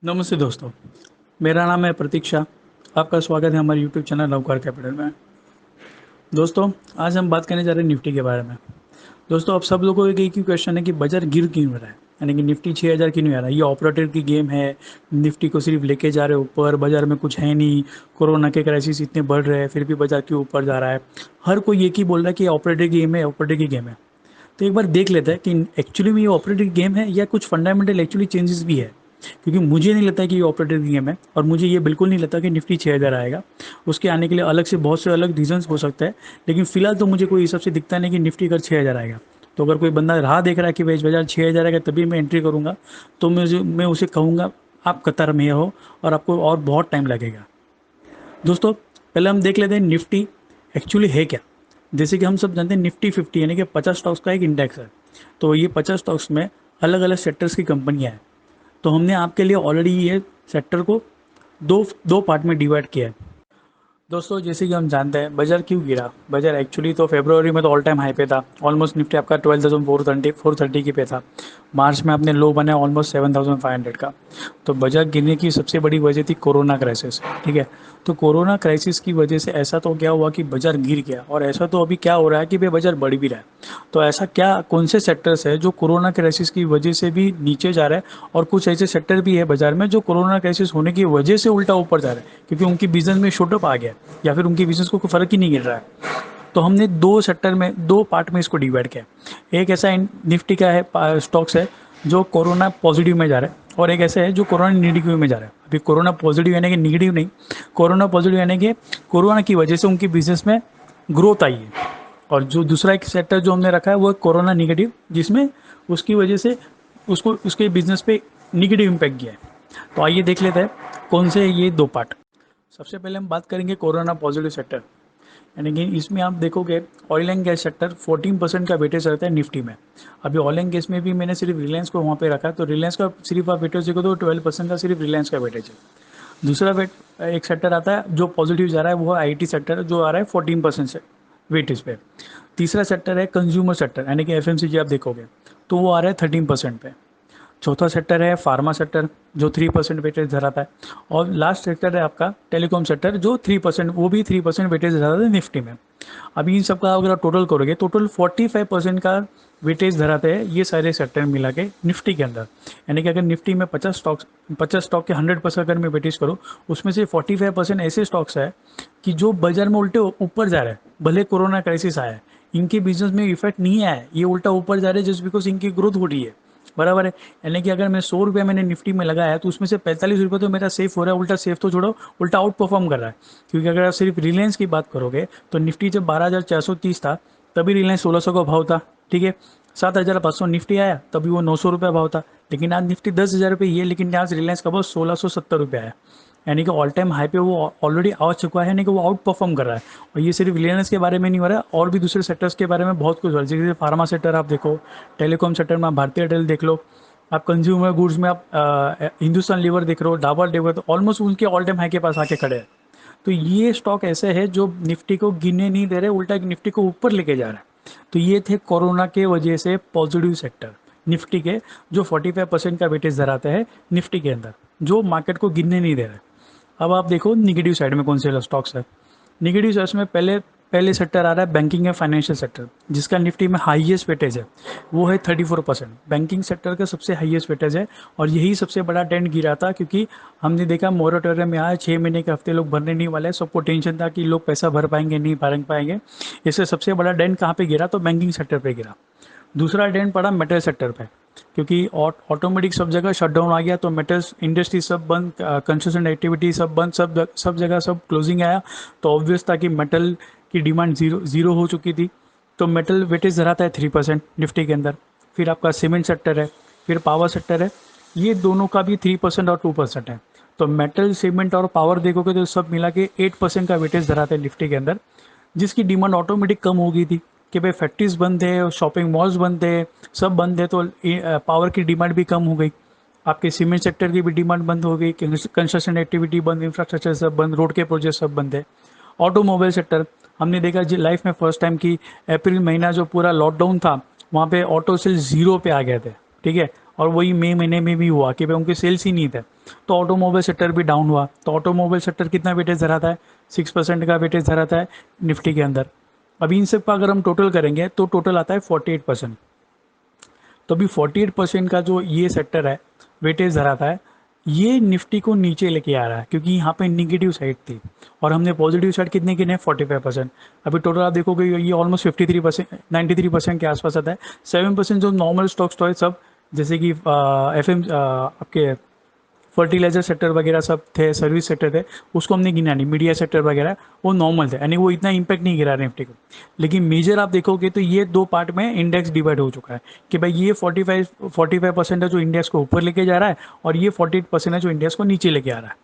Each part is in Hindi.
नमस्ते दोस्तों। मेरा नाम है प्रतीक्षा। आपका स्वागत है हमारे यूट्यूब चैनल नवकार कैपिटल में। दोस्तों, आज हम बात करने जा रहे हैं निफ्टी के बारे में। दोस्तों, अब सब लोगों को एक ही क्वेश्चन है कि बाजार गिर क्यों रहा है, यानी कि निफ्टी 6000 क्यों नहीं आ रहा है। ये ऑपरेटर की गेम है। निफ्टी को सिर्फ लेके जा रहे ऊपर, बाजार में कुछ है नहीं। कोरोना के क्राइसिस इतने बढ़ रहे हैं, फिर भी बाजार क्यों ऊपर जा रहा है। हर कोई एक ही बोल रहा है कि ऑपरेटर की गेम है, ऑपरेटर की गेम है। तो एक बार देख लेते हैं कि एक्चुअली में ये ऑपरेटर की गेम है या कुछ फंडामेंटल एक्चुअली चेंजेस भी है। क्योंकि मुझे नहीं लगता कि ये ऑपरेटर की गेम है, और मुझे ये बिल्कुल नहीं लगता कि निफ्टी 6000 आएगा। उसके आने के लिए अलग से बहुत से अलग रीजंस हो सकता है, लेकिन फिलहाल तो मुझे कोई हिसाब से दिखता नहीं कि निफ्टी कर 6000 आएगा। तो अगर कोई बंदा राह देख रहा है कि भाई बाजार 6000 आएगा तभी मैं एंट्री करूंगा, तो मैं उसे कहूँगा आप कतार में हो और आपको और बहुत टाइम लगेगा। दोस्तों, पहले हम देख लेते हैं निफ्टी एक्चुअली है क्या। जैसे कि हम सब जानते हैं निफ्टी 50 यानी कि 50 स्टॉक्स का एक इंडेक्स है। तो ये 50 स्टॉक्स में अलग अलग सेक्टर्स की कंपनियां हैं। तो हमने आपके लिए ऑलरेडी ये सेक्टर को दो दो पार्ट में डिवाइड किया है। दोस्तों, जैसे कि हम जानते हैं बाजार क्यों गिरा। बाजार एक्चुअली तो फरवरी में तो ऑल टाइम हाई पे था। ऑलमोस्ट निफ्टी आपका 12,430 की पे था। मार्च में आपने लो बनाया ऑलमोस्ट 7,500 का। तो बाजार गिरने की सबसे बड़ी वजह थी कोरोना क्राइसिस। ठीक है। तो कोरोना क्राइसिस की वजह से ऐसा तो क्या हुआ कि बाजार गिर गया, और ऐसा तो अभी क्या हो रहा है कि भाई बाजार बढ़ भी रहा है। तो ऐसा क्या कौन से सेक्टर्स है जो कोरोना क्राइसिस की वजह से भी नीचे जा रहा है, और कुछ ऐसे सेक्टर भी है बाजार में जो कोरोना क्राइसिस होने की वजह से उल्टा ऊपर जा रहा है, क्योंकि उनकी बिजनेस में शॉर्टअप आ गया या फिर उनके बिजनेस को कोई फर्क ही नहीं गिर रहा है। तो हमने दो सेक्टर में, दो पार्ट में इसको डिवाइड किया। एक ऐसा निफ्टी का है स्टॉक्स है जो कोरोना पॉजिटिव में जा रहा है, और एक ऐसा है जो कोरोना नेगेटिव में जा रहा है। अभी कोरोना पॉजिटिव यानी कि नेगेटिव नहीं, कोरोना पॉजिटिव यानी कि कोरोना की वजह से उनकी बिजनेस में ग्रोथ आई है। और जो दूसरा एक सेक्टर जो हमने रखा है वो है कोरोना निगेटिव, जिसमें उसकी वजह से उसको उसके बिजनेस पे निगेटिव इम्पैक्ट गया है। तो आइए देख लेते हैं कौन से ये दो पार्ट। सबसे पहले हम बात करेंगे कोरोना पॉजिटिव सेक्टर, यानी कि इसमें आप देखोगे ऑयल एंड गैस सेक्टर 14% का वेटेज रहता है निफ्टी में। अभी ऑयल एंड गैस में भी मैंने सिर्फ रिलायंस को वहाँ पे रखा है, तो रिलायंस का सिर्फ आप वेटेज देखो तो 12% का सिर्फ रिलायंस का वेटेज है। दूसरा एक सेक्टर आता है जो पॉजिटिव जा रहा है, वो है आईटी सेक्टर जो आ रहा है 14% से वेटेज पे। तीसरा सेक्टर है कंज्यूमर सेक्टर, यानी कि एफएमसीजी आप देखोगे तो वो आ रहा है 13% पे। चौथा सेक्टर है फार्मा सेक्टर जो 3% वेटेज धराता है। और लास्ट सेक्टर है आपका टेलीकॉम सेक्टर जो 3%, वो भी 3% वेटेज धराता है निफ्टी में। अभी इन सबका अगर आप टोटल करोगे, टोटल 45% का वेटेज धराते हैं ये सारे सेक्टर मिला के निफ्टी के अंदर। यानी कि अगर निफ्टी में 50 स्टॉक के 100% अगर मैं वेटेज करूँ, उसमें से 45% ऐसे स्टॉक्स है कि जो बाजार में उल्टे ऊपर जा रहे हैं। भले कोरोना क्राइसिस आया है, इनके बिजनेस में इफेक्ट नहीं आया है, ये उल्टा ऊपर जा रहे हैं जस्ट बिकॉज इनकी ग्रोथ हो रही है। बराबर है। यानी कि अगर मैं 100 रुपये मैंने निफ्टी में लगाया तो उसमें से 45 रुपये तो मेरा सेफ हो रहा है, उल्टा सेफ तो छोड़ो, उल्टा आउट परफॉर्म कर रहा है। क्योंकि अगर आप सिर्फ रिलायंस की बात करोगे तो निफ्टी जब 12,430 था तभी रिलायंस 1600 का भाव था। ठीक है। 7,500 निफ्टी आया तभी वो 900 रुपये भाव था। लेकिन आज निफ्टी 10,000 रुपये ही है, लेकिन आज रिलायंस का भाव 1670 रुपये आया। यानी कि ऑल टाइम हाई पे वो ऑलरेडी आ चुका है, यानी कि वो आउट परफॉर्म कर रहा है। और ये सिर्फ रिलायंस के बारे में नहीं हो रहा है, और भी दूसरे सेक्टर्स के बारे में बहुत कुछ हो रहा है। जैसे फार्मा सेक्टर आप देखो, टेलीकॉम सेक्टर में आप भारतीय एयरटेल देख लो, आप कंज्यूमर गुड्स में आप हिंदुस्तान लीवर देख रहे हो, डाबर देख रहे हो, तो ऑलमोस्ट उनके ऑल टाइम हाई के पास आके खड़े हैं। तो ये स्टॉक ऐसे है जो निफ्टी को गिरने नहीं दे रहे, उल्टा निफ्टी को ऊपर लेके जा रहा है। तो ये थे कोरोना के वजह से पॉजिटिव सेक्टर निफ्टी के, जो 45% का वेटेज धराते हैं निफ्टी के अंदर, जो मार्केट को गिरने नहीं दे रहे। अब आप देखो निगेटिव साइड में कौन से स्टॉक्स है। निगेटिव साइड में पहले पहले सेक्टर आ रहा है बैंकिंग एंड फाइनेंशियल सेक्टर, जिसका निफ्टी में हाईएस्ट वेटेज है, वो है 34%। बैंकिंग सेक्टर का सबसे हाईएस्ट वेटेज है, और यही सबसे बड़ा ट्रेंड गिरा था, क्योंकि हमने देखा मोरेटोरियम में आया 6 महीने के हफ्ते लोग भरने नहीं वाले, सबको टेंशन था कि लोग पैसा भर पाएंगे नहीं भर पाएंगे। इससे सबसे बड़ा ट्रेंड कहाँ पे गिरा, तो बैंकिंग सेक्टर पे गिरा। दूसरा ट्रेंड पड़ा मेटल सेक्टर पे, क्योंकि ऑटोमेटिक सब जगह शटडाउन आ गया, तो मेटल्स इंडस्ट्री सब बंद, कंस्ट्रक्शन एक्टिविटी सब बंद, सब जगह सब क्लोजिंग आया। तो ऑब्वियस था कि मेटल की डिमांड जीरो जीरो हो चुकी थी। तो मेटल वेटेज धराता है 3% निफ्टी के अंदर। फिर आपका सीमेंट सेक्टर है, फिर पावर सेक्टर है, ये दोनों का भी 3% और 2% है। तो मेटल सीमेंट और पावर देखोगे तो सब मिला के 8% का वेटेज धराता है निफ्टी के अंदर, जिसकी डिमांड ऑटोमेटिक कम हो गई थी कि भाई फैक्ट्रीज बंद है, शॉपिंग मॉल्स बंद है, सब बंद है, तो पावर की डिमांड भी कम हो गई। आपके सीमेंट सेक्टर की भी डिमांड बंद हो गई, कंस्ट्रक्शन एक्टिविटी बंद, इंफ्रास्ट्रक्चर सब बंद, रोड के प्रोजेक्ट सब बंद है। ऑटोमोबाइल सेक्टर हमने देखा जी लाइफ में फर्स्ट टाइम की अप्रैल महीना जो पूरा लॉकडाउन था, वहाँ पे ऑटो सेल्स जीरो पे आ गए थे। ठीक है। और वही मई महीने में भी हुआ कि भाई उनके सेल्स ही नहीं थे। तो ऑटोमोबाइल सेक्टर भी डाउन हुआ। तो ऑटोमोबाइल सेक्टर कितना वेटेज धराता है, 6% का वेटेज धराता है निफ्टी के अंदर। अभी इन सब का अगर हम टोटल करेंगे तो टोटल आता है 48%। तो अभी 48% का जो ये सेक्टर है वेटेज धराता है, ये निफ्टी को नीचे लेके आ रहा है, क्योंकि यहाँ पे निगेटिव साइड थी और हमने पॉजिटिव साइड कितने गिने, 45%। अभी टोटल आप देखोगे ये ऑलमोस्ट 53%, 93% के आसपास आता है। 7% जो नॉर्मल स्टॉक्स तो है सब, जैसे कि एफ एम आपके फर्टिलाइजर सेक्टर वगैरह सब थे, सर्विस सेक्टर थे, उसको हमने गिना नहीं। मीडिया सेक्टर वगैरह वो नॉर्मल थे, यानी वो इतना इम्पैक्ट नहीं गिरा निफ्टी को। लेकिन मेजर आप देखोगे तो ये दो पार्ट में इंडेक्स डिवाइड हो चुका है कि भाई ये 45% है जो इंडेक्स को ऊपर लेके जा रहा है, और ये 48% है जो इंडेक्स को नीचे लेके आ रहा है।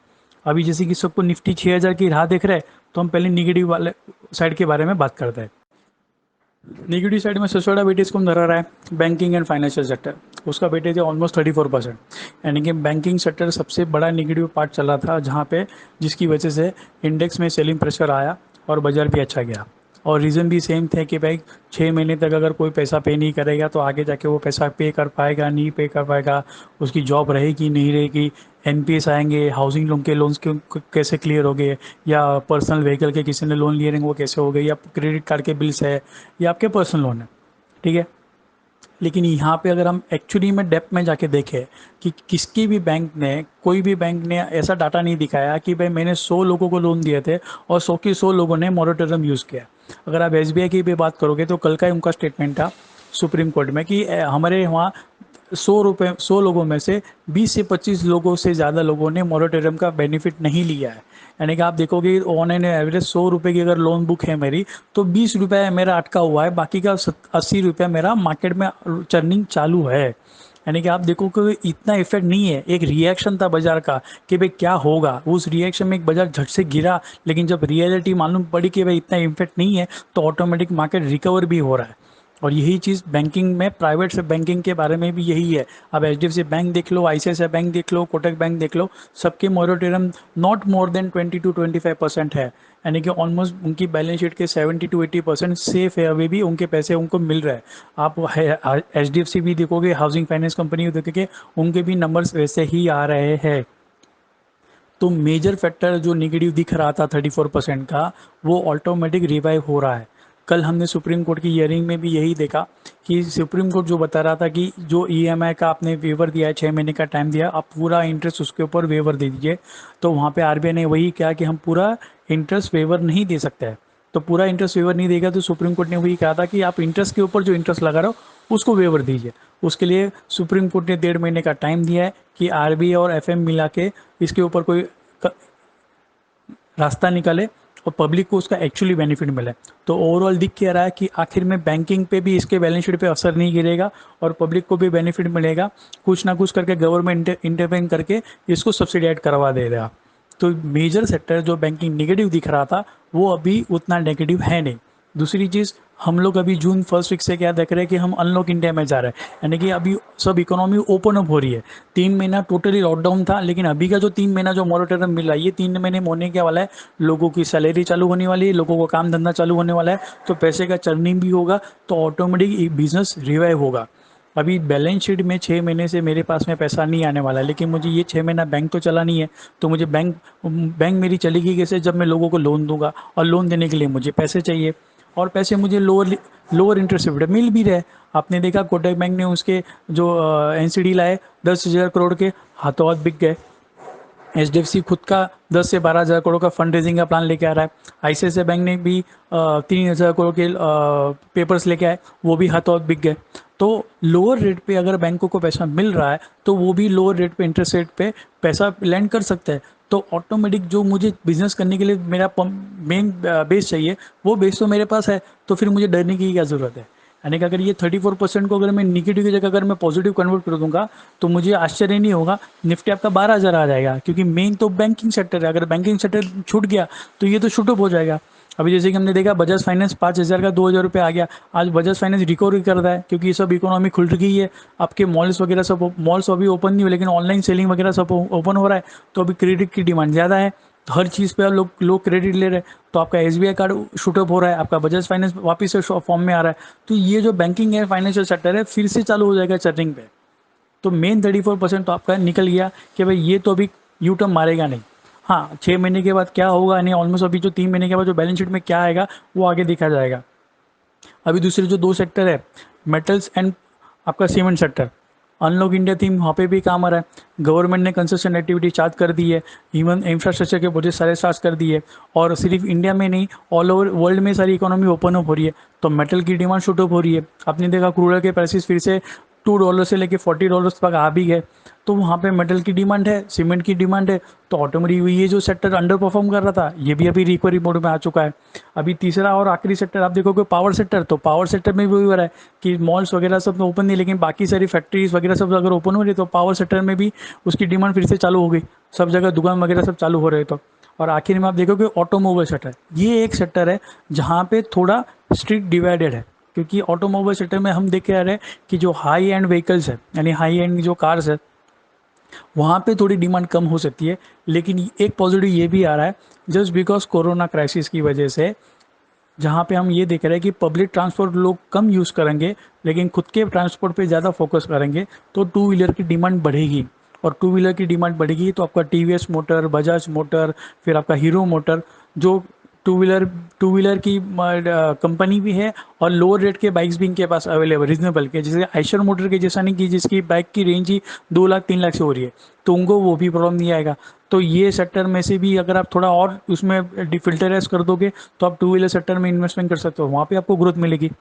अभी जैसे कि सबको निफ्टी 6000 की राह देख रहे हैं, तो हम पहले निगेटिव वाले साइड के बारे में बात करते हैं। नेगेटिव साइड में सबसे बड़ा वेटेज कौन धरा रहा है, बैंकिंग एंड फाइनेंशियल सेक्टर। उसका वेटेज है ऑलमोस्ट 34%। यानी कि बैंकिंग सेक्टर सबसे बड़ा नेगेटिव पार्ट चला था, जहाँ पे जिसकी वजह से इंडेक्स में सेलिंग प्रेशर आया और बाजार भी अच्छा गया। और रीज़न भी सेम थे कि भाई 6 महीने तक अगर कोई पैसा पे नहीं करेगा तो आगे जाके वो पैसा पे कर पाएगा नहीं पे कर पाएगा, उसकी जॉब रहेगी नहीं रहेगी, एनपीएस आएंगे, हाउसिंग लोन के लोन्स कैसे क्लियर हो गए, या पर्सनल व्हीकल के किसी ने लोन लिए रहेंगे वो कैसे हो गए, या क्रेडिट कार्ड के बिल्स है, या आपके पर्सनल लोन है। ठीक है। लेकिन यहाँ पे अगर हम एक्चुअली में डेप्थ में जाके देखें कि किसकी भी बैंक ने, कोई भी बैंक ने ऐसा डाटा नहीं दिखाया कि भाई मैंने 100 लोगों को लोन दिए थे और 100 के 100 लोगों ने मोरेटोरियम यूज़ किया। अगर आप एसबीआई की भी बात करोगे तो कल का ही उनका स्टेटमेंट था सुप्रीम कोर्ट में कि हमारे वहाँ 100 लोगों में से 20 से 25 लोगों से ज़्यादा लोगों ने मोरेटोरियम का बेनिफिट नहीं लिया है। यानी कि आप देखोगे ऑन एन एवरेज 100 रुपये की अगर लोन बुक है मेरी, तो 20 रुपये मेरा अटका हुआ है, बाकी का 80 रुपये मेरा मार्केट में चर्निंग चालू है। यानी कि आप देखो कि इतना इफेक्ट नहीं है, एक रिएक्शन था बाजार का कि भाई क्या होगा, उस रिएक्शन में एक बाजार झट से गिरा। लेकिन जब रियलिटी मालूम पड़ी कि भाई इतना इफेक्ट नहीं है, तो ऑटोमेटिक मार्केट रिकवर भी हो रहा है। और यही चीज़ बैंकिंग में, प्राइवेट से बैंकिंग के बारे में भी यही है। अब एचडीएफसी बैंक देख लो, आईसीआईसीआई बैंक देख लो, कोटक बैंक देख लो, सबके moratorium not more than 20 to 25% है। यानी कि ऑलमोस्ट उनकी बैलेंस शीट के 70 to 80% सेफ है, अभी भी उनके पैसे उनको मिल रहे हैं। आप एचडीएफसी भी देखोगे, हाउसिंग फाइनेंस कंपनी देखोगे, उनके भी नंबर्स वैसे ही आ रहे हैं। तो मेजर फैक्टर जो नेगेटिव दिख रहा था 34% का, वो ऑटोमेटिक रिवाइव हो रहा है। कल हमने सुप्रीम कोर्ट की हियरिंग में भी यही देखा कि सुप्रीम कोर्ट जो बता रहा था कि जो ईएमआई का आपने वेवर दिया है, 6 महीने का टाइम दिया, आप पूरा इंटरेस्ट उसके ऊपर वेवर दे दीजिए। तो वहाँ पे आरबीआई ने वही कहा कि हम पूरा इंटरेस्ट वेवर नहीं दे सकते हैं। तो पूरा इंटरेस्ट वेवर नहीं देगा, तो सुप्रीम कोर्ट ने वही कहा था कि आप इंटरेस्ट के ऊपर जो इंटरेस्ट लगा रहे हो उसको वेवर दीजिए। उसके लिए सुप्रीम कोर्ट ने 1.5 महीने का टाइम दिया है कि आरबीआई और एफएम मिला के इसके ऊपर कोई रास्ता निकाले और पब्लिक को उसका एक्चुअली बेनिफिट मिले। तो ओवरऑल दिख क्या रहा है कि आखिर में बैंकिंग पे भी इसके बैलेंस शीट पे असर नहीं गिरेगा और पब्लिक को भी बेनिफिट मिलेगा। कुछ ना कुछ करके गवर्नमेंट इंटरवेन करके इसको सब्सिडाइज करवा दे रहा। तो मेजर सेक्टर जो बैंकिंग नेगेटिव दिख रहा था वो अभी उतना नेगेटिव है नहीं। दूसरी चीज़, हम लोग अभी जून फर्स्ट वीक से क्या देख रहे हैं कि हम अनलॉक इंडिया में जा रहे हैं, यानी कि अभी सब इकोनॉमी ओपन अप हो रही है। 3 महीना टोटली लॉकडाउन था, लेकिन अभी का जो 3 महीना जो मॉनिटरम मिल रहा है, ये 3 महीने होने क्या वाला है, लोगों की सैलरी चालू होने वाली है, लोगों को काम धंधा चालू होने वाला है, तो पैसे का चर्निंग भी होगा, तो ऑटोमेटिक बिजनेस रिवाइव होगा। अभी बैलेंस शीट में 6 महीने से मेरे पास में पैसा नहीं आने वाला है, लेकिन मुझे ये 6 महीना बैंक तो चला नहीं है, तो मुझे बैंक मेरी चलेगी कैसे, जब मैं लोगों को लोन दूंगा, और लोन देने के लिए मुझे पैसे चाहिए, और पैसे मुझे लोअर इंटरेस्ट रेट मिल भी रहे। आपने देखा कोटक बैंक ने उसके जो एनसीडी लाए 10,000 करोड़ के, हाथों हाथ बिक गए। एचडीएफसी खुद का 10 से 12 हज़ार करोड़ का फंड रेजिंग का प्लान लेके आ रहा है। आईसीआईसीआई बैंक ने भी 3,000 करोड़ के पेपर्स लेके आए, वो भी हाथों हाथ बिक गए। तो लोअर रेट पे अगर बैंकों को पैसा मिल रहा है, तो वो भी लोअर रेट पे, इंटरेस्ट रेट पे पैसा लैंड कर सकते हैं। तो ऑटोमेटिक जो मुझे बिजनेस करने के लिए मेरा मेन बेस चाहिए, वो बेस तो मेरे पास है, तो फिर मुझे डरने की क्या ज़रूरत है। यानी कि अगर ये 34% को अगर मैं निगेटिव की जगह अगर मैं पॉजिटिव कन्वर्ट कर दूंगा, तो मुझे आश्चर्य नहीं होगा, निफ्टी आपका 12,000 आ जाएगा, क्योंकि मेन तो बैंकिंग सेक्टर है। अगर बैंकिंग सेक्टर छूट गया तो ये तो शूटअप हो जाएगा। अभी जैसे कि हमने देखा बजाज फाइनेंस 5,000 का 2,000 रुपये आ गया, आज बजाज फाइनेंस रिकवरी कर रहा है, क्योंकि ये सब इकोनॉमी खुल रही है। आपके मॉल्स वगैरह सब, मॉल्स अभी ओपन नहीं हुए लेकिन ऑनलाइन सेलिंग वगैरह सब ओपन हो रहा है, तो अभी क्रेडिट की डिमांड ज़्यादा है, तो हर चीज़ पे लोग क्रेडिट ले रहे हैं, तो आपका एसबीआई कार्ड शूटअप हो रहा है, आपका बजाज फाइनेंस वापस से फॉर्म में आ रहा है। तो ये जो बैंकिंग है, फाइनेंशियल सेक्टर है, फिर से चालू हो जाएगा चर्निंग पे। तो मेन 34% तो आपका निकल गया कि भाई ये तो अभी यू टर्न मारेगा नहीं। हाँ, 6 महीने के बाद क्या होगा नहीं, ऑलमोस्ट अभी जो 3 महीने के बाद जो बैलेंस शीट में क्या आएगा वो आगे देखा जाएगा। अभी दूसरे जो 2 सेक्टर है, मेटल्स एंड आपका cement sector, unlock India theme वहाँ पे भी काम आ रहा है। गवर्नमेंट ने कंस्ट्रक्शन एक्टिविटी स्टार्ट कर दी है, इवन इंफ्रास्ट्रक्चर के प्रोजेक्ट सारे स्टार्ट कर दिए, और सिर्फ इंडिया में नहीं, ऑल ओवर वर्ल्ड में सारी इकोनॉमी ओपन अप हो रही है, तो मेटल की डिमांड शूट अप हो रही है। आपने देखा क्रूड के प्राइसेस फिर से $2 से लेके $40 तक आ भी गए, तो वहाँ पे मेटल की डिमांड है, सीमेंट की डिमांड है, तो ऑटोमेटिक ये जो सेक्टर अंडर परफॉर्म कर रहा था ये भी अभी रिकवरी मोड में आ चुका है। अभी तीसरा और आखिरी सेक्टर आप देखोगे पावर सेक्टर, तो पावर सेक्टर में भी वही हो रहा है कि मॉल्स वगैरह सब ओपन नहीं, लेकिन बाकी सारी फैक्ट्रीज वगैरह सब अगर ओपन हो रही तो पावर सेक्टर में भी उसकी डिमांड फिर से चालू हो गई, सब जगह दुकान वगैरह सब चालू हो रहे तो। और आखिर में आप देखोगे ऑटोमोबाइल सेक्टर, ये एक सेक्टर है जहाँ पे थोड़ा स्ट्रिक्ट डिवाइडेड है, क्योंकि ऑटोमोबाइल सेक्टर में हम देख के आ रहे हैं कि जो हाई एंड व्हीकल्स है यानी हाई एंड जो कार्स है वहाँ पे थोड़ी डिमांड कम हो सकती है। लेकिन एक पॉजिटिव ये भी आ रहा है, जस्ट बिकॉज कोरोना क्राइसिस की वजह से, जहाँ पे हम ये देख रहे हैं कि पब्लिक ट्रांसपोर्ट लोग कम यूज़ करेंगे लेकिन खुद के ट्रांसपोर्ट पे ज़्यादा फोकस करेंगे, तो टू व्हीलर की डिमांड बढ़ेगी। और टू व्हीलर की डिमांड बढ़ेगी तो आपका टीवीएस मोटर, बजाज मोटर, फिर आपका हीरो मोटर, जो टू व्हीलर की कंपनी भी है, और लोअर रेट के बाइक्स भी इनके पास अवेलेबल रिजनेबल के, जैसे आइशर मोटर के जैसा नहीं कि जिसकी बाइक की रेंज ही 2 लाख 3 लाख से हो रही है, तो उनको वो भी प्रॉब्लम नहीं आएगा। तो ये सेक्टर में से भी अगर आप थोड़ा और उसमें फिल्टराइज कर दोगे तो आप टू व्हीलर सेक्टर में इन्वेस्टमेंट कर सकते हो, वहाँ पे आपको ग्रोथ मिलेगी।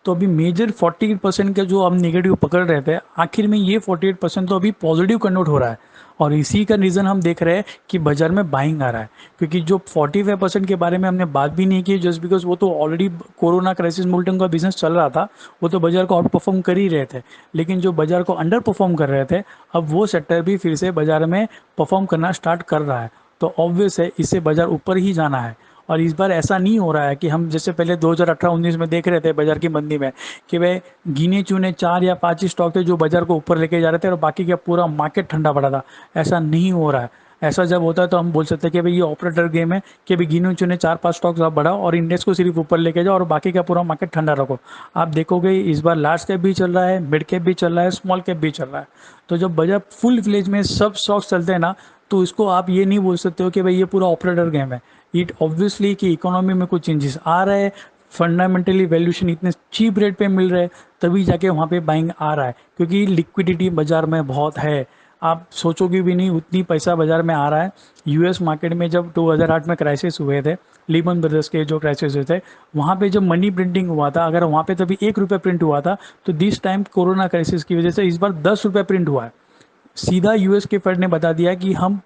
तो अभी मेजर 48% का जो हम नेगेटिव पकड़ रहे थे, आखिर में ये 48% तो अभी पॉजिटिव कन्वर्ट हो रहा है। और इसी का रीज़न हम देख रहे हैं कि बाजार में बाइंग आ रहा है, क्योंकि जो 45% के बारे में हमने बात भी नहीं की, जस्ट बिकॉज वो तो ऑलरेडी कोरोना क्राइसिस में उल्टन का बिजनेस चल रहा था, वो तो बाजार को आउट परफॉर्म कर ही रहे थे। लेकिन जो बाजार को अंडर परफॉर्म कर रहे थे, अब वो सेक्टर भी फिर से बाजार में परफॉर्म करना स्टार्ट कर रहा है। तो ऑब्वियस है इससे बाजार ऊपर ही जाना है। और इस बार ऐसा नहीं हो रहा है कि हम जैसे पहले 2018-19 में देख रहे थे बाजार की मंदी में कि भाई गिने चुने 4 या 5 ही स्टॉक थे जो बाजार को ऊपर लेके जा रहे थे और बाकी का पूरा मार्केट ठंडा पड़ा था। ऐसा नहीं हो रहा है। ऐसा जब होता है तो हम बोल सकते हैं कि भाई ये ऑपरेटर गेम है कि भाई गिने चुने 4-5 स्टॉक्स आप बढ़ाओ और इंडेक्स को सिर्फ ऊपर लेके जाओ और बाकी का पूरा मार्केट ठंडा रखो। आप देखोगे इस बार लार्ज कैप भी चल रहा है, मिड कैप भी चल रहा है, स्मॉल कैप भी चल रहा है। तो जब बाजार फुल फ्लेज में सब स्टॉक्स चलते हैं ना, तो इसको आप ये नहीं बोल सकते हो कि भाई ये पूरा ऑपरेटर गेम है। इट ऑब्वियसली कि इकोनॉमी में कुछ चेंजेस आ रहे हैं, फंडामेंटली वैल्यूशन इतने चीप रेट पे मिल रहे हैं, तभी जाके वहाँ पे बाइंग आ रहा है, क्योंकि लिक्विडिटी बाजार में बहुत है। आप सोचोगे भी नहीं उतनी पैसा बाजार में आ रहा है। यूएस मार्केट में जब 2008 में क्राइसिस हुए थे, लीमन ब्रदर्स के जो क्राइसिस हुए थे, वहाँ पे जब मनी प्रिंटिंग हुआ था, अगर वहाँ पे तभी ₹1 प्रिंट हुआ था, तो दिस टाइम कोरोना क्राइसिस की वजह से इस बार ₹10 प्रिंट हुआ है। सीधा यूएस के फेड ने बता दिया कि हम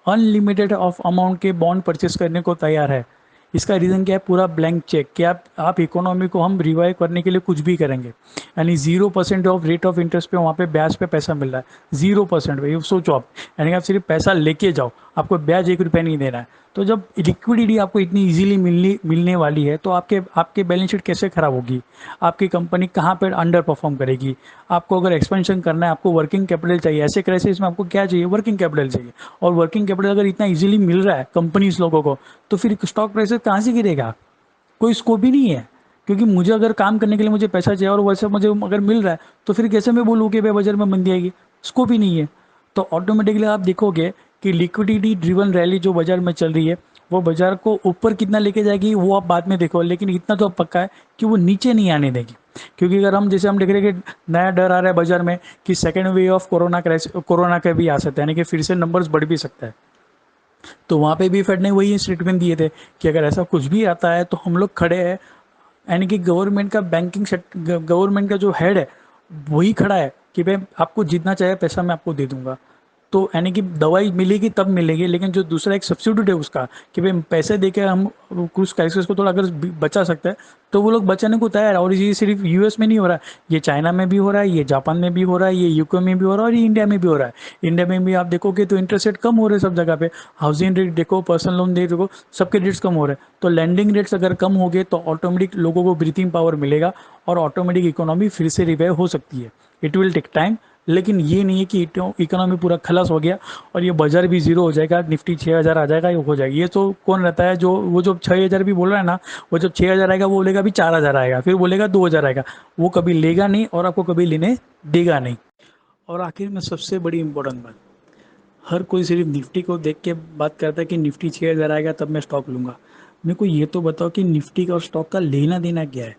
अनलिमिटेड ऑफ अमाउंट के बॉन्ड परचेस करने को तैयार है। इसका रीज़न क्या है? पूरा ब्लैंक चेक कि आप इकोनॉमी को हम रिवाइव करने के लिए कुछ भी करेंगे, यानी 0% ऑफ रेट ऑफ इंटरेस्ट पे वहाँ पे ब्याज पे पैसा मिल रहा है, 0% पे। ये सोचो आप, यानी आप सिर्फ पैसा लेके जाओ, आपको ब्याज ₹1 नहीं देना है। तो जब लिक्विडिटी आपको इतनी इजीली मिलने वाली है, तो आपके बैलेंस शीट कैसे ख़राब होगी? आपकी कंपनी कहाँ पर अंडर परफॉर्म करेगी? आपको अगर एक्सपेंशन करना है, आपको वर्किंग कैपिटल चाहिए। ऐसे क्राइसिस में आपको क्या चाहिए? वर्किंग कैपिटल चाहिए। और वर्किंग कैपिटल अगर इतना इजीली मिल रहा है कंपनीज लोगों को, तो फिर स्टॉक प्राइसेस कहाँ से गिरेगा? कोई स्कोप ही नहीं है। क्योंकि मुझे अगर काम करने के लिए मुझे पैसा चाहिए और वैसे मुझे अगर मिल रहा है, तो फिर कैसे मैं बोलूँ कि भाई बाजार में मंदी आएगी? स्कोप ही नहीं है। तो ऑटोमेटिकली आप देखोगे कि लिक्विडिटी ड्रिवन रैली जो बाजार में चल रही है, वो बाजार को ऊपर कितना लेके जाएगी वो आप बाद में देखो, लेकिन इतना तो अब पक्का है कि वो नीचे नहीं आने देगी। क्योंकि अगर हम जैसे हम देख रहे हैं कि नया डर आ रहा है बाजार में कि सेकेंड वेव ऑफ कोरोना का भी आ सकता है, यानी कि फिर से नंबर्स बढ़ भी सकता है। तो वहाँ पे भी फेड ने वही स्टेटमेंट दिए थे कि अगर ऐसा कुछ भी आता है तो हम लोग खड़े हैं, यानी कि गवर्नमेंट का जो हेड है वही खड़ा है कि भाई आपको जितना चाहिए पैसा मैं आपको दे दूंगा। तो यानी कि दवाई मिलेगी तब मिलेगी, लेकिन जो दूसरा एक सब्सिट्यूट है उसका कि भाई पैसे देके हम कुछ क्राइसिस को थोड़ा अगर बचा सकते हैं, तो वो लोग बचाने को तैयार है। और ये सिर्फ यूएस में नहीं हो रहा है, ये चाइना में भी हो रहा है, ये जापान में भी हो रहा है, ये यूके में भी हो रहा है, और ये इंडिया में भी हो रहा है। इंडिया में भी आप देखोगे तो इंटरेस्ट रेट कम हो रहे हैं सब जगह पे, हाउसिंग रेट देखो, पर्सनल लोन देखो, सबके रेट्स कम हो रहे हैं। तो लैंडिंग रेट्स अगर कम हो गए तो ऑटोमेटिक लोगों को ब्रीथिंग पावर मिलेगा और ऑटोमेटिक इकोनॉमी फिर से रिवाइव हो सकती है। इट विल टेक टाइम, लेकिन ये नहीं है कि इकोनॉमी पूरा खलास हो गया और ये बाजार भी जीरो हो जाएगा, निफ्टी 6000 आ जाएगा, ये हो जाएगी। ये तो कौन रहता है जो वो जो 6000 भी बोल रहा है ना, वो जब 6000 आएगा वो बोलेगा अभी 4000 आएगा, फिर बोलेगा 2000 आएगा। वो कभी लेगा नहीं और आपको कभी लेने देगा नहीं। और आखिर में सबसे बड़ी इंपॉर्टेंट बात, हर कोई सिर्फ निफ्टी को देख के बात करता है कि निफ्टी 6,000 आएगा तब मैं स्टॉक लूँगा। मेरे को ये तो बताओ कि निफ्टी का और स्टॉक का लेना देना क्या है।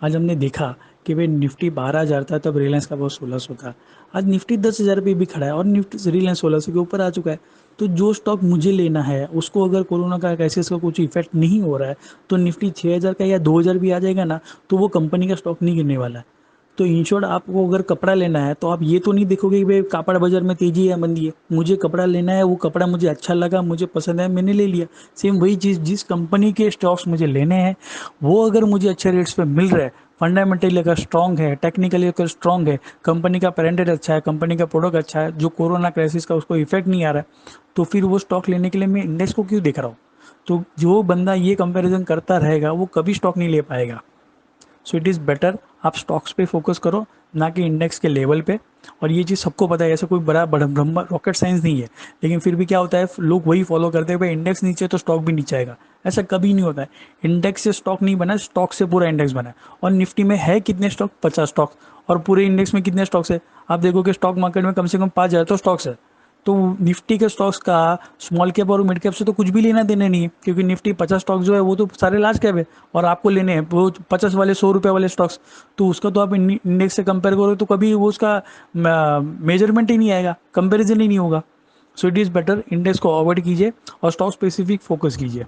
आज हमने देखा कि भाई निफ्टी 12,000 था तब रिलायंस का भाव 1,600 था। आज निफ्टी 10,000 पे भी खड़ा है और निफ्टी रिलायंस 1,600 के ऊपर आ चुका है। तो जो स्टॉक मुझे लेना है उसको अगर कोरोना का क्राइसिस का कुछ इफेक्ट नहीं हो रहा है तो निफ्टी 6,000 का या 2,000 भी आ जाएगा ना, तो वो कंपनी का स्टॉक नहीं गिरने वाला है। तो इन शॉर्ट आपको अगर कपड़ा लेना है तो आप ये तो नहीं देखोगे कि भाई कापड़ बाजार में तेजी है मंदी है, मुझे कपड़ा लेना है, वो कपड़ा मुझे अच्छा लगा, मुझे पसंद है, मैंने ले लिया। सेम वही चीज़, जिस कंपनी के स्टॉक्स मुझे लेने हैं वो अगर मुझे अच्छे रेट्स पे मिल रहा है, फंडामेंटली अगर स्ट्रांग है, टेक्निकली अगर स्ट्रांग है, कंपनी का पेरेंटेड अच्छा है, कंपनी का प्रोडक्ट अच्छा है, जो कोरोना क्राइसिस का उसको इफेक्ट नहीं आ रहा है, तो फिर वो स्टॉक लेने के लिए मैं इंडेक्स को क्यों देख रहा हूँ। तो जो बंदा ये कंपैरिजन करता रहेगा वो कभी स्टॉक नहीं ले पाएगा। सो इट इज़ बेटर आप स्टॉक्स पे फोकस करो, ना कि इंडेक्स के लेवल पे। और ये चीज़ सबको पता है, ऐसा कोई बड़ा बड़ा ब्रह्म रॉकेट साइंस नहीं है। लेकिन फिर भी क्या होता है, लोग वही फॉलो करते हैं, भाई इंडेक्स नीचे तो स्टॉक भी नीचे आएगा। ऐसा कभी नहीं होता है। इंडेक्स से स्टॉक नहीं बना, स्टॉक से पूरा इंडेक्स बना है। और निफ्टी में है कितने स्टॉक, 50 स्टॉक्स। और पूरे इंडेक्स में कितने स्टॉक्स है, आप देखो कि स्टॉक मार्केट में कम से कम 5,000 तो स्टॉक्स है। तो निफ्टी के स्टॉक्स का स्मॉल कैप और मिड कैप से तो कुछ भी लेना देना नहीं है, क्योंकि निफ्टी 50 स्टॉक्स जो है वो तो सारे लार्ज कैप है और आपको लेने हैं वो 50 वाले 100 रुपये वाले स्टॉक्स। तो उसका तो आप इंडेक्स से कंपेयर करो तो कभी वो उसका मेजरमेंट ही नहीं आएगा, कंपेरिजन ही नहीं होगा। So it is better index को अवॉइड कीजिए और स्टॉक स्पेसिफिक फोकस कीजिए।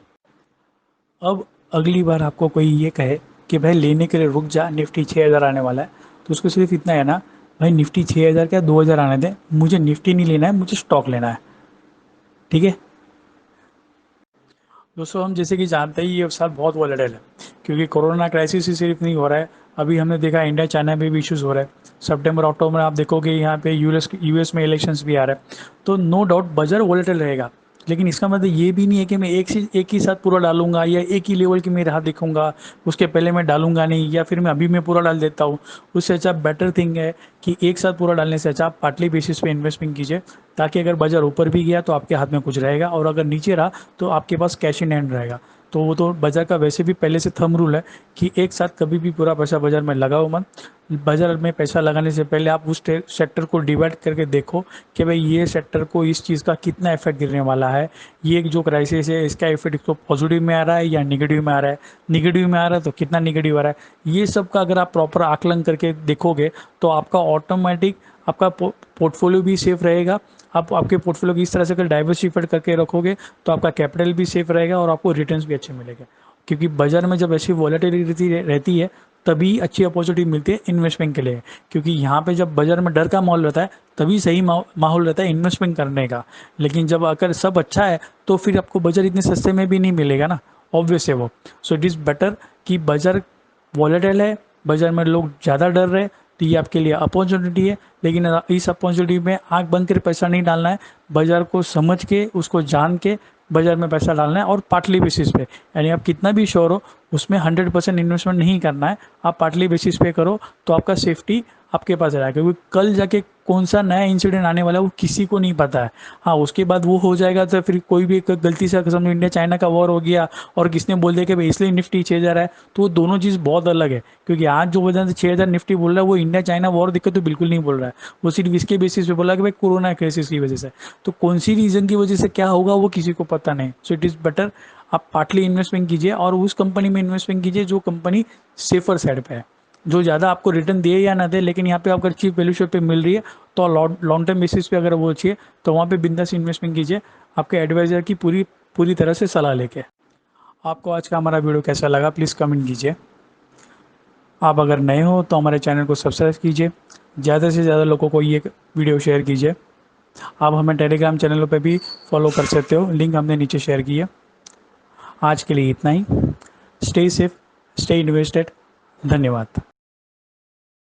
अब अगली बार आपको कोई ये कहे कि भाई लेने के लिए रुक जा, निफ्टी 6,000 आने वाला है, तो उसको सिर्फ इतना है ना, भाई निफ्टी 6,000 क्या 2,000 आने दें, मुझे निफ्टी नहीं लेना है, मुझे स्टॉक लेना है। ठीक है दोस्तों, हम जैसे कि जानते ही ये साल बहुत वॉलेटाइल है, क्योंकि कोरोना क्राइसिस ही सिर्फ नहीं हो रहा है। अभी हमने देखा इंडिया चाइना में भी इश्यूज हो रहे हैं। सितंबर अक्टूबर में आप देखोगे यहाँ पे यूएस में इलेक्शंस भी आ रहे हैं। तो नो डाउट बाजार वॉलेटाइल रहेगा। लेकिन इसका मतलब ये भी नहीं है कि मैं एक ही साथ पूरा डालूंगा या एक ही लेवल की मैं राह देखूंगा, उसके पहले मैं डालूंगा नहीं, या फिर मैं अभी मैं पूरा डाल देता हूँ। उससे अच्छा बेटर थिंग है कि एक साथ पूरा डालने से अच्छा आप पार्टली बेसिस पे इन्वेस्टमेंट कीजिए, ताकि अगर बाजार ऊपर भी गया तो आपके हाथ में कुछ रहेगा, और अगर नीचे रहा तो आपके पास कैश इन हैंड रहेगा। तो वो तो बाजार का वैसे भी पहले से थंब रूल है कि एक साथ कभी भी पूरा पैसा बाजार में लगाओ मत। बाजार में पैसा लगाने से पहले आप उस सेक्टर को डिवाइड करके देखो कि भाई ये सेक्टर को इस चीज़ का कितना इफेक्ट गिरने वाला है, ये जो क्राइसिस है इसका इफेक्ट इसको पॉजिटिव में आ रहा है या निगेटिव में आ रहा है, निगेटिव में आ रहा है तो कितना निगेटिव आ रहा है। ये सब का अगर आप प्रॉपर आकलन करके देखोगे तो आपका ऑटोमेटिक आपका पोर्टफोलियो भी सेफ रहेगा। आप आपके पोर्टफोलियो की इस तरह से अगर डाइवर्सिफाइड करके रखोगे तो आपका कैपिटल भी सेफ रहेगा और आपको रिटर्न्स भी अच्छे मिलेंगे। क्योंकि बाजार में जब ऐसी वॉलेटिलिटी रहती है तभी अच्छी अपॉर्चुनिटी मिलती है इन्वेस्टमेंट के लिए। क्योंकि यहाँ पे जब बाजार में डर का माहौल रहता है तभी सही माहौल रहता है इन्वेस्टमेंट करने का। लेकिन जब अगर सब अच्छा है तो फिर आपको बाजार इतने सस्ते में भी नहीं मिलेगा ना, ऑब्वियस है वो। सो इट इज़ बेटर कि बाजार वॉलेटाइल है, बाजार में लोग ज़्यादा डर रहे, तो ये आपके लिए अपॉर्चुनिटी है। लेकिन इस अपॉर्चुनिटी में आंख बंद कर पैसा नहीं डालना है, बाजार को समझ के उसको जान के बाजार में पैसा डालना है, और पार्टली बेसिस पे। यानी आप कितना भी श्योर हो उसमें 100% इन्वेस्टमेंट नहीं करना है, आप पार्टली बेसिस पे करो तो आपका सेफ्टी आपके पास रहेगा। क्योंकि कल जाके कौन सा नया इंसिडेंट आने वाला है वो किसी को नहीं पता है। हाँ, उसके बाद वो हो जाएगा तो फिर कोई भी एक गलती से समझो इंडिया चाइना का वॉर हो गया और किसने बोल दिया कि भाई इसलिए निफ्टी 6,000 है, तो वो दोनों चीज़ बहुत अलग है। क्योंकि आज जो वजह से 6,000 निफ्टी बोल रहा है वो इंडिया चाइना वॉर दिक्कत तो बिल्कुल नहीं बोल रहा है, वो सिर्फ इसके बेसिस पे बोला कि भाई कोरोना क्राइसिस की वजह से। तो कौन सी रीज़न की वजह से क्या होगा वो किसी को पता नहीं। सो इट इज़ बेटर आप पार्टली इन्वेस्टमेंट कीजिए और उस कंपनी में इन्वेस्टमेंट कीजिए जो कंपनी सेफर साइड पे है, जो ज़्यादा आपको रिटर्न दे या ना दे, लेकिन यहाँ पे अगर चीप वैल्यूशन पे मिल रही है तो लॉन्ग टर्म बेसिस पे अगर वो अच्छी है तो वहाँ पे बिंदास इन्वेस्टमेंट कीजिए, आपके एडवाइज़र की पूरी पूरी तरह से सलाह लेके। आपको आज का हमारा वीडियो कैसा लगा प्लीज़ कमेंट कीजिए। आप अगर नए हो तो हमारे चैनल को सब्सक्राइब कीजिए, ज़्यादा से ज़्यादा लोगों को ये वीडियो शेयर कीजिए। आप हमें टेलीग्राम चैनलों पे भी फॉलो कर सकते हो, लिंक हमने नीचे शेयर की है। आज के लिए इतना ही। Stay safe, stay invested. धन्यवाद।